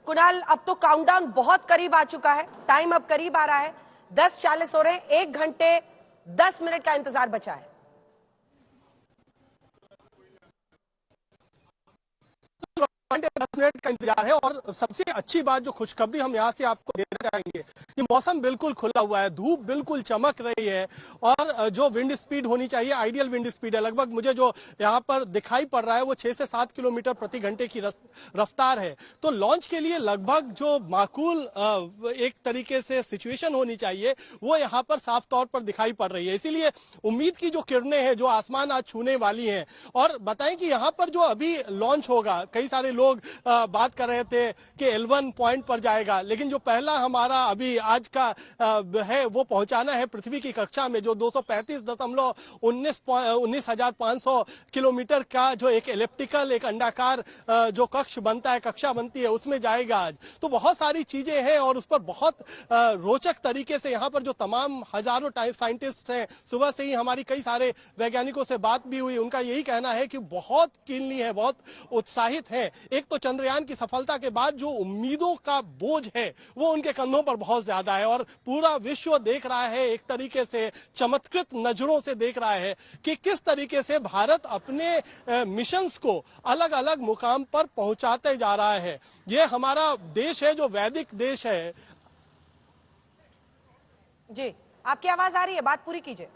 कुणाल, अब तो काउंटडाउन बहुत करीब आ चुका है, टाइम अब करीब आ रहा है, 10:40 हो रहे हैं, 1 घंटे 10 मिनट का इंतजार बचा है। 10 मिनट का इंतजार है। और सबसे अच्छी बात, जो खुशखबरी हम यहाँ से आपको देना चाहेंगे, कि मौसम बिल्कुल खुला हुआ है, धूप बिल्कुल चमक रही है और जो विंड स्पीड होनी चाहिए आइडियल विंड स्पीड है। लगभग मुझे जो यहाँ पर दिखाई पड़ रहा है वो 6 से 7 किलोमीटर प्रति घंटे की रफ्तार है। तो लॉन्च के लिए लगभग जो माकूल एक तरीके से सिचुएशन होनी चाहिए वो यहाँ पर साफ तौर पर दिखाई पड़ रही है। इसीलिए उम्मीद की जो किरणें हैं जो आसमान आज छूने वाली हैं। और बताएं कि यहाँ पर जो अभी लॉन्च होगा, कई सारे लोग बात कर रहे थे कि L1 पॉइंट पर जाएगा, लेकिन जो पहला हमारा अभी आज का है वो पहुंचाना है पृथ्वी की कक्षा में, जो 235.19,500 किलोमीटर का जो एक एलिप्टिकल, एक अंडाकार जो कक्ष बनता है, कक्षा बनती है, उसमें जाएगा आज। तो बहुत सारी चीजें हैं और उस पर बहुत रोचक तरीके से यहाँ पर जो तमाम हजारों साइंटिस्ट हैं, सुबह से ही हमारी कई सारे वैज्ञानिकों से बात भी हुई, उनका यही कहना है कि बहुत कीनली है, बहुत उत्साहित है। एक तो चंद्रयान की सफलता के बाद जो उम्मीदों का बोझ है वो उनके कंधों पर बहुत ज्यादा है और पूरा विश्व देख रहा है, एक तरीके से चमत्कृत नजरों से देख रहा है कि किस तरीके से भारत अपने मिशंस को अलग अलग मुकाम पर पहुंचाते जा रहा है। ये हमारा देश है जो वैदिक देश है। जी, आपकी आवाज आ रही है, बात पूरी कीजिए।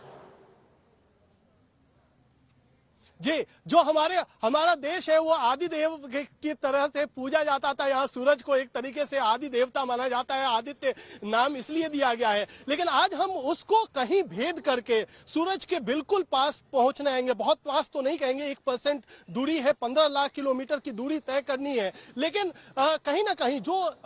जी, जो हमारा देश है वो आदि देव की तरह से पूजा जाता था। यहाँ सूरज को एक तरीके से आदि देवता माना जाता है, आदित्य नाम इसलिए दिया गया है। लेकिन आज हम उसको कहीं भेद करके सूरज के बिल्कुल पास पहुंचने आएंगे। बहुत पास तो नहीं कहेंगे, 1% दूरी है, 15 लाख किलोमीटर की दूरी तय करनी है। लेकिन कहीं ना कहीं जो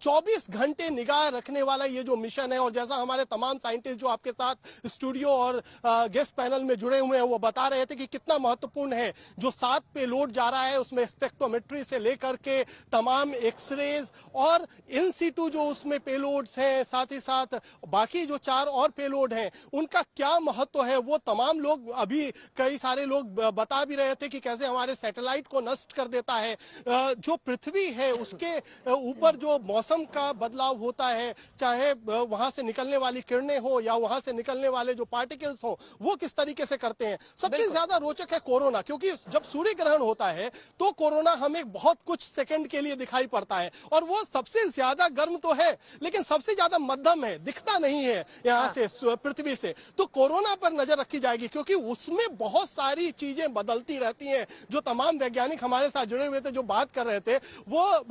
24 घंटे निगाह रखने वाला ये जो मिशन है, और जैसा हमारे तमाम साइंटिस्ट जो आपके साथ स्टूडियो और गेस्ट पैनल में जुड़े हुए हैं वो बता रहे थे कि कितना महत्वपूर्ण है। जो 7 पेलोड जा रहा है उसमें स्पेक्ट्रोमेट्री से लेकर के तमाम एक्सरेज और इन सीटू जो उसमें पेलोड्स हैं, साथ ही साथ बाकी जो 4 और पेलोड हैं उनका क्या महत्व है, वो तमाम लोग अभी कई सारे लोग बता भी रहे थे कि कैसे हमारे सैटेलाइट को नष्ट कर देता है। जो पृथ्वी है उसके ऊपर जो मौसम का बदलाव होता है, चाहे वहां से निकलने वाली किरणें हो या वहां से निकलने वाले जो पार्टिकल्स हो, वो किस तरीके से करते हैं। सबसे ज्यादा रोचक है कोरोना, क्योंकि जब सूर्य ग्रहण होता है तो कोरोना हमें बहुत कुछ सेकंड के लिए दिखाई पड़ता है और वो सबसे ज्यादा गर्म तो है लेकिन सबसे ज्यादा मध्यम है, दिखता नहीं है यहाँ से पृथ्वी से। तो कोरोना पर नजर रखी जाएगी क्योंकि उसमें बहुत सारी चीजें बदलती रहती हैं। जो तमाम वैज्ञानिक हमारे साथ जुड़े हुए थे जो बात कर रहे थे वो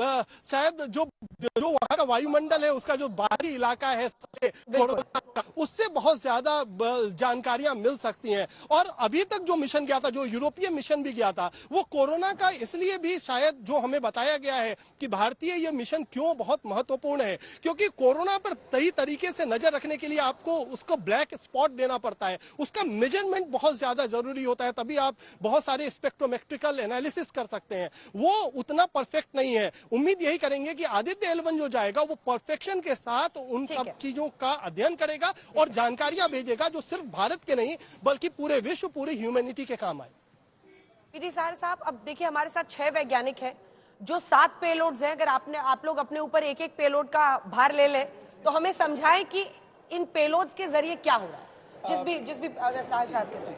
शायद जो वहां का वायुमंडल है, उसका जो बाहरी इलाका है कोरोना का, उससे बहुत ज्यादा जानकारियां मिल सकती हैं। और अभी तक जो मिशन गया था, जो यूरोपीय मिशन भी गया था, वो कोरोना का इसलिए भी शायद जो हमें बताया गया है कि भारतीय ये मिशन क्यों बहुत महत्वपूर्ण है, क्योंकि कोरोना पर सही तरीके से नजर रखने के लिए आपको उसको ब्लैक स्पॉट देना पड़ता है, उसका मेजरमेंट बहुत ज्यादा जरूरी होता है, तभी आप बहुत सारे स्पेक्ट्रोमेट्रिकल एनालिसिस कर सकते हैं। वो उतना परफेक्ट नहीं है। उम्मीद यही करेंगे कि आदित्य L1 जो जाएगा वो परफेक्शन के साथ उन सब चीजों का अध्ययन करेगा और जानकारियां भेजेगा जो सिर्फ भारत के नहीं बल्कि पूरे विश्व, पूरी ह्यूमैनिटी के काम आए। पीटी साहर साहब, अब देखिए हमारे साथ 6 वैज्ञानिक हैं जो 7 पेलोड्स हैं। अगर आप लोग अपने ऊपर एक एक पेलोड का भार ले लें तो हमें समझाएं कि इन पेलोड्स के जरिए क्या हो रहा है। जिस भी अगर साहर साहब के सोच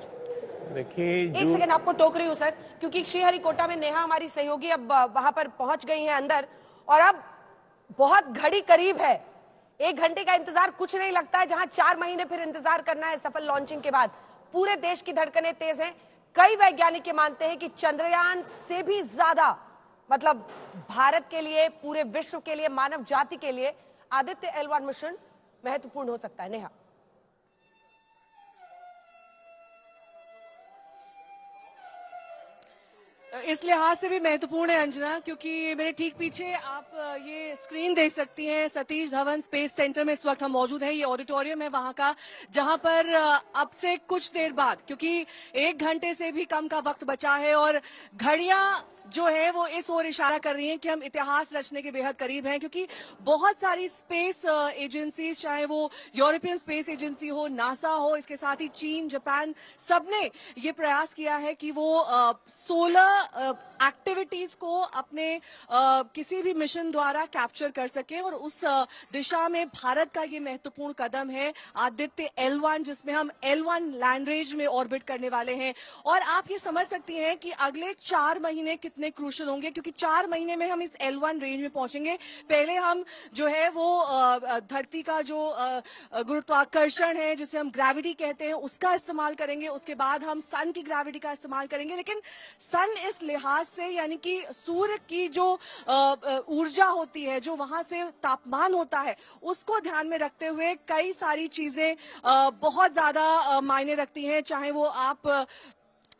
देखिए, एक सेकंड आपको टोक रही हूँ सर, क्योंकि श्रीहरिकोटा में नेहा हमारी सहयोगी अब वहां पर पहुंच गई है अंदर और अब बहुत घड़ी करीब है। 1 घंटे का इंतजार कुछ नहीं लगता है, जहां 4 महीने फिर इंतजार करना है सफल लॉन्चिंग के बाद। पूरे देश की धड़कनें तेज हैं। कई वैज्ञानिक मानते हैं कि चंद्रयान से भी ज्यादा, मतलब भारत के लिए, पूरे विश्व के लिए, मानव जाति के लिए आदित्य L1 मिशन महत्वपूर्ण हो सकता है। नेहा, इस लिहाज से भी महत्वपूर्ण है अंजना, क्योंकि मेरे ठीक पीछे आप ये स्क्रीन देख सकती हैं। सतीश धवन स्पेस सेंटर में इस वक्त हम मौजूद हैं। ये ऑडिटोरियम है वहां का, जहां पर अब से कुछ देर बाद, क्योंकि 1 घंटे से भी कम का वक्त बचा है और घड़ियां जो है वो इस ओर इशारा कर रही हैं कि हम इतिहास रचने के बेहद करीब हैं, क्योंकि बहुत सारी स्पेस एजेंसीज, चाहे वो यूरोपियन स्पेस एजेंसी हो, नासा हो, इसके साथ ही चीन, जापान, सबने ये प्रयास किया है कि वो सोलर एक्टिविटीज को अपने किसी भी मिशन द्वारा कैप्चर कर सके, और उस दिशा में भारत का ये महत्वपूर्ण कदम है आदित्य L1, जिसमें हम L1 लैंड रेंज में ऑर्बिट करने वाले हैं। और आप ये समझ सकती हैं कि अगले 4 महीने कितने क्रूशल होंगे, क्योंकि 4 महीने में हम इस L1 रेंज में पहुंचेंगे। पहले हम जो है वो धरती का जो गुरुत्वाकर्षण है, जिसे हम ग्रेविटी कहते हैं, उसका इस्तेमाल करेंगे। उसके बाद हम सन की ग्रेविटी का इस्तेमाल करेंगे। लेकिन सन इस लिहाज से, यानी कि सूर्य की जो ऊर्जा होती है, जो वहां से तापमान होता है, उसको ध्यान में रखते हुए कई सारी चीजें बहुत ज्यादा मायने रखती हैं। चाहे वो आप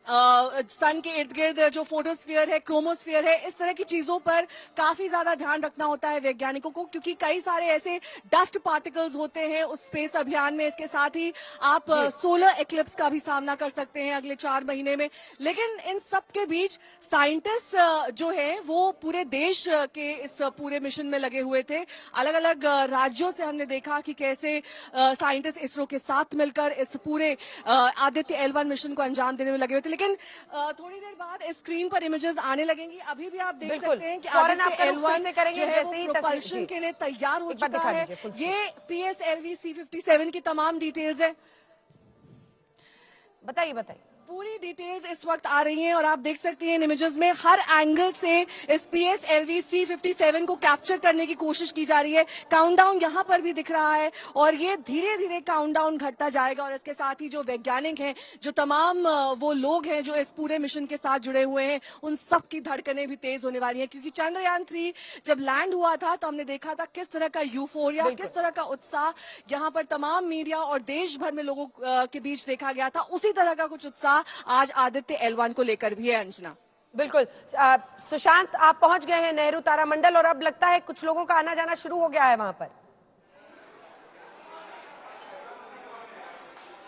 सन के इर्द गिर्द जो फोटोस्फीयर है, क्रोमोस्फीयर है, इस तरह की चीजों पर काफी ज्यादा ध्यान रखना होता है वैज्ञानिकों को, क्योंकि कई सारे ऐसे डस्ट पार्टिकल्स होते हैं उस स्पेस अभियान में। इसके साथ ही आप सोलर एक्लिप्स का भी सामना कर सकते हैं अगले 4 महीने में। लेकिन इन सब के बीच साइंटिस्ट जो है वो पूरे देश के इस पूरे मिशन में लगे हुए थे। अलग अलग राज्यों से हमने देखा कि कैसे साइंटिस्ट इसरो के साथ मिलकर इस पूरे आदित्य L1 मिशन को अंजाम देने में लगे हुए थे। लेकिन थोड़ी देर बाद स्क्रीन पर इमेजेस आने लगेंगी। अभी भी आप देख सकते हैं कि आदित्य L1 से करेंगे जैसे ही प्रोपल्शन के लिए तैयार हो चुका है। ये PSLV C57 की तमाम डिटेल्स है। बताइए। पूरी डिटेल्स इस वक्त आ रही हैं और आप देख सकती हैं इन इमेजेस में हर एंगल से इस PSLV C57 को कैप्चर करने की कोशिश की जा रही है। काउंटडाउन यहां पर भी दिख रहा है और ये धीरे धीरे काउंटडाउन घटता जाएगा। और इसके साथ ही जो वैज्ञानिक हैं, जो तमाम वो लोग हैं जो इस पूरे मिशन के साथ जुड़े हुए हैं, उन सब की धड़कनें भी तेज होने वाली हैं। क्योंकि चंद्रयान 3 जब लैंड हुआ था तो हमने देखा था किस तरह का यूफोरिया, किस तरह का उत्साह यहाँ पर तमाम मीडिया और देश भर में लोगों के बीच देखा गया था। उसी तरह का कुछ उत्साह आज आदित्य L1 को लेकर भी है। अंजना, बिल्कुल। सुशांत, आप पहुंच गए हैं नेहरू तारामंडल और अब लगता है कुछ लोगों का आना जाना शुरू हो गया है वहां पर।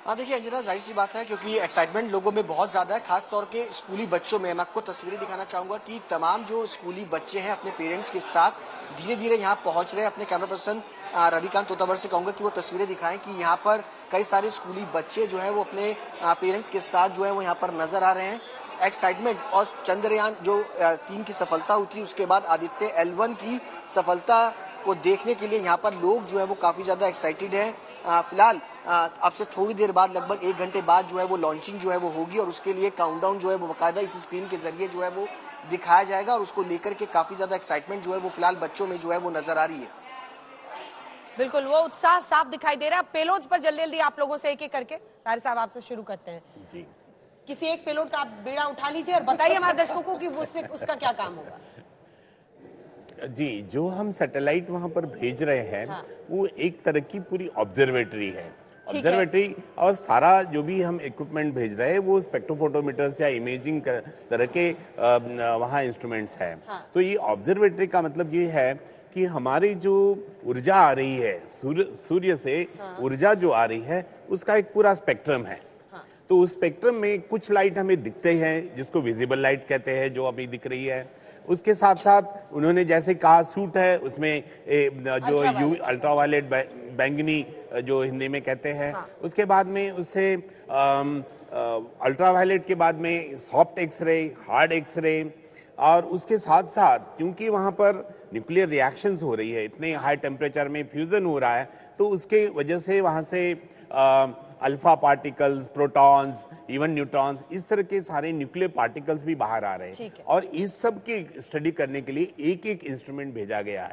हाँ देखिए अंजना, जाहिर सी बात है क्योंकि एक्साइटमेंट लोगों में बहुत ज्यादा है, खास तौर के स्कूली बच्चों में। मैं आपको तस्वीरें दिखाना चाहूंगा कि तमाम जो स्कूली बच्चे हैं अपने पेरेंट्स के साथ धीरे धीरे यहाँ पहुंच रहे हैं। अपने कैमरा पर्सन रविकांत तोतावर से कहूंगा कि वो तस्वीरें दिखाएं कि यहाँ पर कई सारे स्कूली बच्चे जो है वो अपने पेरेंट्स के साथ जो है वो यहाँ पर नजर आ रहे हैं। एक्साइटमेंट और चंद्रयान जो 3 की सफलता हुई थी, उसके बाद आदित्य L1 की सफलता को देखने के लिए यहाँ पर लोग जो है वो काफी ज्यादा एक्साइटेड हैं। फिलहाल अब से थोड़ी देर बाद, लगभग 1 घंटे बाद जो है वो लॉन्चिंग जो है वो होगी और उसके लिए काउंटडाउन जो है वो बाकायदा इस स्क्रीन के जरिए जो है वो दिखाया जाएगा और उसको लेकर के काफी ज्यादा एक्साइटमेंट जो है वो फिलहाल बच्चों में जो है वो नजर आ रही है। बिल्कुल, वो उत्साह साफ दिखाई दे रहा है। पेलोड्स पर जल्दी जल्दी आप लोगों से एक एक करके, सारे साहब आपसे शुरू करते हैं जी। किसी एक पेलोड का आप बेड़ा उठा लीजिए और बताइए हमारे दर्शकों को कि उसका क्या काम होगा। जी, जो हम सैटेलाइट वहां पर भेज रहे हैं, हाँ। वो एक तरह की पूरी ऑब्जर्वेटरी है। ऑब्जर्वेटरी और सारा जो भी हम इक्विपमेंट भेज रहे हैं वो स्पेक्ट्रोफोटोमीटर्स या इमेजिंग तरह के वहाँ इंस्ट्रूमेंट्स हैं। हाँ। तो ये ऑब्जर्वेटरी का मतलब ये है कि हमारी जो ऊर्जा आ रही है सूर्य से, हाँ। ऊर्जा जो आ रही है उसका एक पूरा स्पेक्ट्रम है। हाँ। तो उस स्पेक्ट्रम में कुछ लाइट हमें दिखते हैं जिसको विजिबल लाइट कहते हैं, जो अभी दिख रही है। उसके साथ साथ उन्होंने जैसे कहा सूट है, उसमें जो अल्ट्रावायलेट बैंगनी जो हिंदी में कहते हैं। हाँ। उसके बाद में उससे अल्ट्रावायलेट के बाद में सॉफ्ट एक्सरे, हार्ड एक्सरे, और उसके साथ साथ क्योंकि वहां पर न्यूक्लियर रिएक्शंस हो रही है, इतने हाई टेम्परेचर में फ्यूजन हो रहा है, तो उसके वजह से वहां से alpha particles, protons, even neutrons, इस तरह के सारे न्यूक्लियर पार्टिकल्स भी बाहर आ रहे हैं। और इस सब की स्टडी करने के लिए एक एक इंस्ट्रूमेंट भेजा गया है।